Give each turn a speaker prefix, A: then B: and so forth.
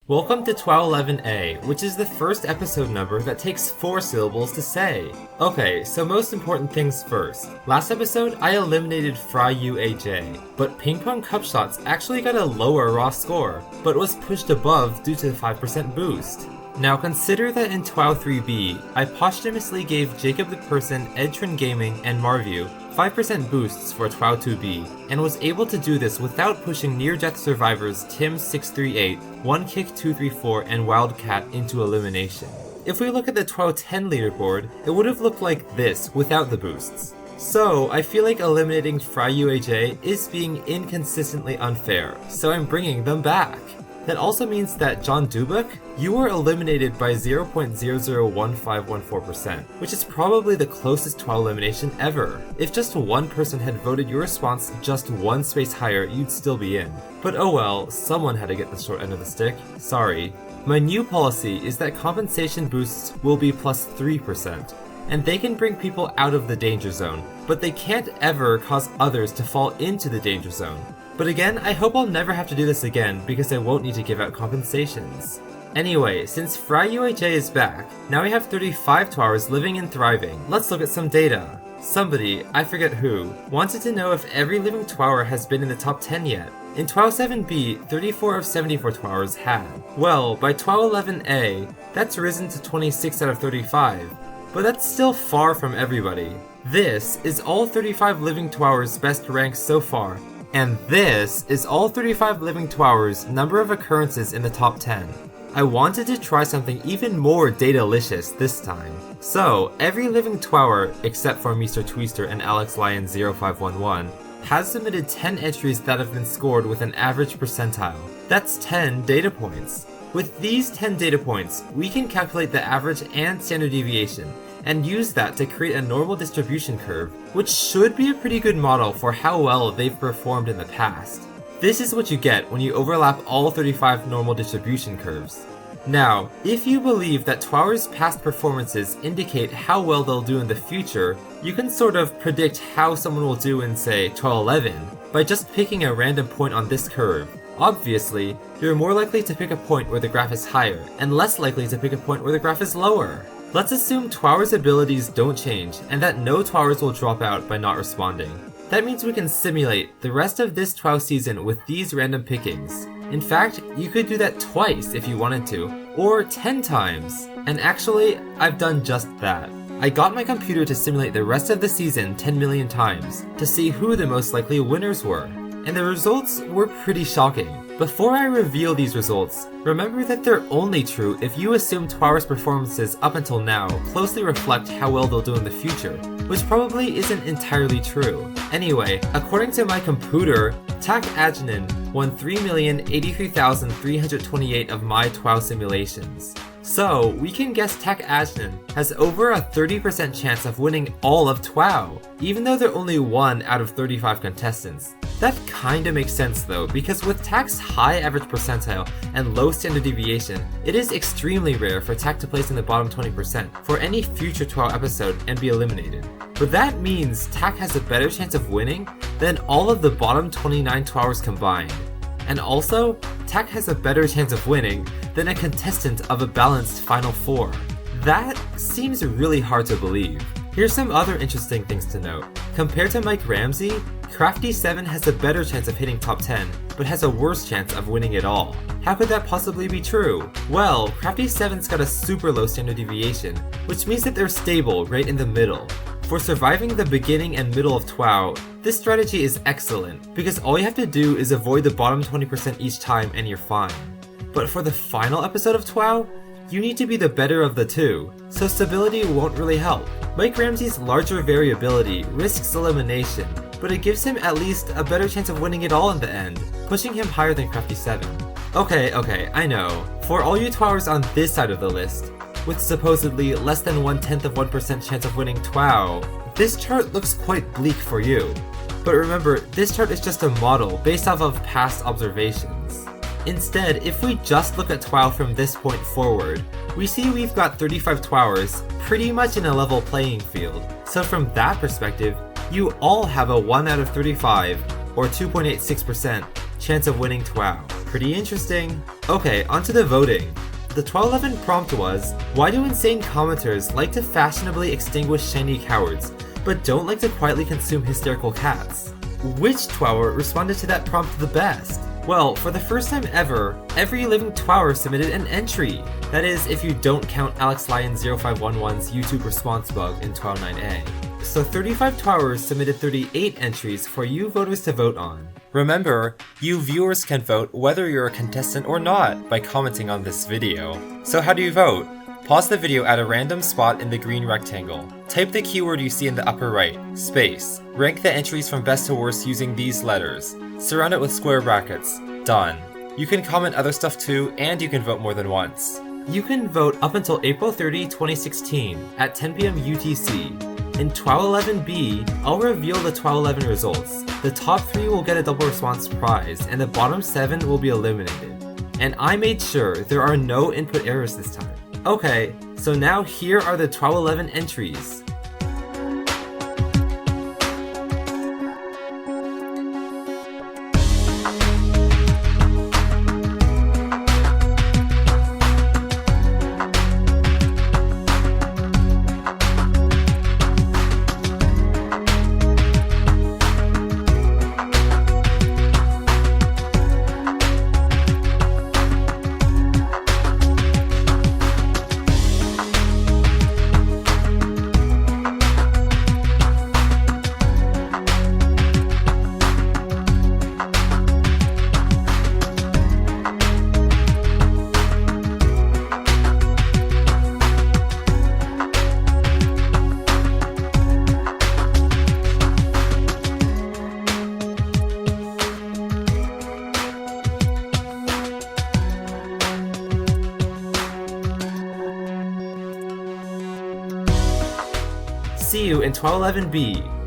A: Welcome to TWOW11A, which is the first episode number that takes 4 syllables to say. Okay, so most important things first. Last episode, I eliminated fernozzle, but Ping Pong Cup Shots actually got a lower raw score, but was pushed above due to the 5% boost. Now consider that in TWOW 3B, I posthumously gave Jacob the Person, Edtrin Gaming, and Marview 5% boosts for TWOW 2B, and was able to do this without pushing near-death survivors Tim638, OneKick234, and Wildcat into elimination. If we look at the TWOW 10 leaderboard, it would have looked like this without the boosts. So, I feel like eliminating fernozzle is being inconsistently unfair, so I'm bringing them back. That also means that John Dubuk, you were eliminated by 0.001514%, which is probably the closest TWOW elimination ever. If just one person had voted your response just one space higher, you'd still be in. But oh well, someone had to get the short end of the stick. Sorry. My new policy is that compensation boosts will be plus 3%, and they can bring people out of the danger zone, but they can't ever cause others to fall into the danger zone. But again, I hope I'll never have to do this again because I won't need to give out compensations. Anyway, since fernozzle is back, now we have 35 TWOWers living and thriving. Let's look at some data. Somebody, I forget who, wanted to know if every living TWOWer has been in the top 10 yet. In TWOW 7B, 34 of 74 TWOWers had. Well, by TWOW 11A, that's risen to 26 out of 35. But that's still far from everybody. This is all 35 living TWOWers' best ranks so far. And this is all 35 living TWOWers' number of occurrences in the top 10. I wanted to try something even more data-licious this time. So, every living TWOWer, except for Mr. Twister and Alex Lion 0511, has submitted 10 entries that have been scored with an average percentile. That's 10 data points. With these 10 data points, we can calculate the average and standard deviation, and use that to create a normal distribution curve, which should be a pretty good model for how well they've performed in the past. This is what you get when you overlap all 35 normal distribution curves. Now, if you believe that TWOWers' past performances indicate how well they'll do in the future, you can sort of predict how someone will do in, say, TWOW 11 by just picking a random point on this curve. Obviously, you're more likely to pick a point where the graph is higher, and less likely to pick a point where the graph is lower. Let's assume TWOWers' abilities don't change, and that no TWOWers will drop out by not responding. That means we can simulate the rest of this TWOW season with these random pickings. In fact, you could do that twice if you wanted to, or 10 times. And actually, I've done just that. I got my computer to simulate the rest of the season 10 million times, to see who the most likely winners were. And the results were pretty shocking. Before I reveal these results, remember that they're only true if you assume TWOWers' performances up until now closely reflect how well they'll do in the future, which probably isn't entirely true. Anyway, according to my computer, Tak Ajnan won 3,083,328 of my TWOW simulations. So, we can guess Tak Ajnan has over a 30% chance of winning all of TWOW, even though they're only 1 out of 35 contestants. That kinda makes sense though, because with Tak's high average percentile and low standard deviation, it is extremely rare for Tak to place in the bottom 20% for any future TWOW episode and be eliminated. But that means Tak has a better chance of winning than all of the bottom 29 TWOWers combined. And also, Tak has a better chance of winning than a contestant of a balanced Final Four. That seems really hard to believe. Here's some other interesting things to note. Compared to Mike Ramsey, Crafty7 has a better chance of hitting top 10, but has a worse chance of winning it all. How could that possibly be true? Well, Crafty7's got a super low standard deviation, which means that they're stable right in the middle. For surviving the beginning and middle of TWOW, this strategy is excellent, because all you have to do is avoid the bottom 20% each time and you're fine. But for the final episode of TWOW, you need to be the better of the two, so stability won't really help. Mike Ramsey's larger variability risks elimination, but it gives him at least a better chance of winning it all in the end, pushing him higher than Crafty7. Okay, I know. For all you TWOWers on this side of the list, with supposedly less than 1/10% chance of winning TWOW, this chart looks quite bleak for you. But remember, this chart is just a model based off of past observations. Instead, if we just look at TWOW from this point forward, we see we've got 35 TWOWers pretty much in a level playing field. So from that perspective, you all have a 1 out of 35, or 2.86%, chance of winning TWOW. Pretty interesting. Okay, onto the voting. The 1211 prompt was, why do insane commenters like to fashionably extinguish shiny cowards, but don't like to quietly consume hysterical cats? Which TWOWer responded to that prompt the best? Well, for the first time ever, every living TWOWer submitted an entry. That is, if you don't count AlexLion0511's YouTube response bug in TWOW 9A. So 35 TWOWers submitted 38 entries for you voters to vote on. Remember, you viewers can vote whether you're a contestant or not by commenting on this video. So how do you vote? Pause the video at a random spot in the green rectangle. Type the keyword you see in the upper right, space. Rank the entries from best to worst using these letters. Surround it with square brackets. Done. You can comment other stuff too, and you can vote more than once. You can vote up until April 30, 2016 at 10 PM UTC. In TWOW11B, I'll reveal the TWOW11 results. The top 3 will get a double response prize, and the bottom 7 will be eliminated. And I made sure there are no input errors this time. Okay, so now here are the TWOW11 entries. See you in TWOW11B.